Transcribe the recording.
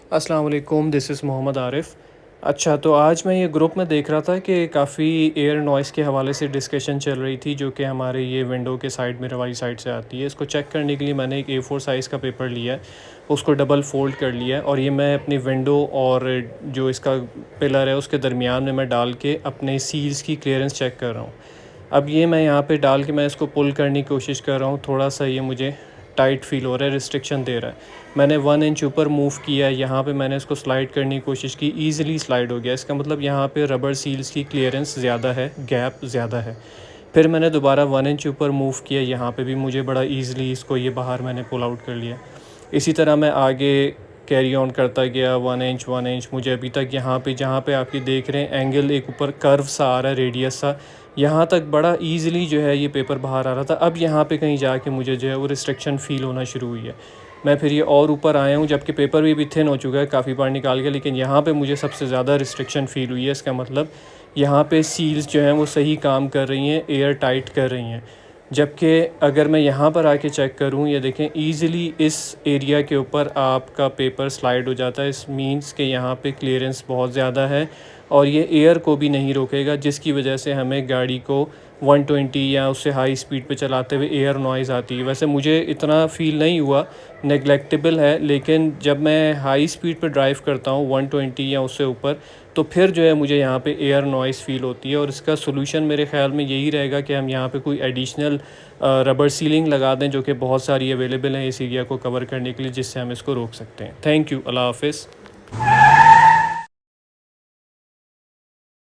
अस्सलाम वालेकुम, this is Mohammad Arif. अच्छा, तो आज मैं ये ग्रुप में देख रहा था कि काफ़ी एयर नॉइज़ के हवाले से डिस्कशन चल रही थी, जो कि हमारे ये विंडो के साइड मिरर वाली साइड से आती है। इसको चेक करने के लिए मैंने एक A4 साइज़ का पेपर लिया है, उसको डबल फ़ोल्ड कर लिया है और ये मैं अपनी विंडो और जो इसका पिलर है उसके दरमियान में मैं डाल के अपने सील्स की क्लियरेंस चेक कर रहा हूँ। अब ये मैं यहाँ पे डाल के मैं इसको पुल करने की कोशिश कर रहा हूँ, थोड़ा-सा ये मुझे टाइट फ़ील हो रहा है, रिस्ट्रिक्शन दे रहा है। मैंने 1 इंच ऊपर मूव किया है, यहाँ पे मैंने इसको स्लाइड करने की कोशिश की, ईज़िली स्लाइड हो गया। इसका मतलब यहाँ पे रबर सील्स की क्लियरेंस ज़्यादा है, गैप ज़्यादा है। फिर मैंने दोबारा 1 इंच ऊपर मूव किया, यहाँ पे भी मुझे बड़ा ईज़िली इसको ये बाहर मैंने पुल आउट कर लिया। इसी तरह मैं आगे कैरी ऑन करता गया, 1 इंच मुझे अभी तक यहाँ पे जहाँ पे आप ये देख रहे हैं एंगल एक ऊपर कर्व सा आ रहा है, रेडियस सा, यहाँ तक बड़ा ईज़िली जो है ये पेपर बाहर आ रहा था। अब यहाँ पे कहीं जाके मुझे जो है वो रिस्ट्रिक्शन फ़ील होना शुरू हुई है। मैं फिर ये और ऊपर आया हूँ, जबकि पेपर भी थिन हो चुका है काफ़ी बार निकाल के, लेकिन यहाँ पे मुझे सबसे ज़्यादा रिस्ट्रिक्शन फ़ील हुई है। इसका मतलब यहाँ पे सील्स जो हैं वो सही काम कर रही हैं, एयर टाइट कर रही हैं। जबकि अगर मैं यहाँ पर आके चेक करूँ, ये देखें ईज़िली इस एरिया के ऊपर आपका पेपर स्लाइड हो जाता है। इस मीन्स के यहाँ पे क्लियरेंस बहुत ज़्यादा है और ये एयर को भी नहीं रोकेगा, जिसकी वजह से हमें गाड़ी को 120 या उससे हाई स्पीड पे चलाते हुए एयर नॉइज़ आती है। वैसे मुझे इतना फ़ील नहीं हुआ, नेग्लेक्टेबल है, लेकिन जब मैं हाई स्पीड पे ड्राइव करता हूँ 120 या उससे ऊपर, तो फिर जो है मुझे यहाँ पे एयर नॉइज़ फ़ील होती है। और इसका सॉल्यूशन मेरे ख़्याल में यही रहेगा कि हम यहाँ पे कोई एडिशनल रबर सीलिंग लगा दें, जो कि बहुत सारी अवेलेबल हैं इस एरिया को कवर करने के लिए, जिससे हम इसको रोक सकते हैं। Thank you. अल्लाह हाफ़िज़।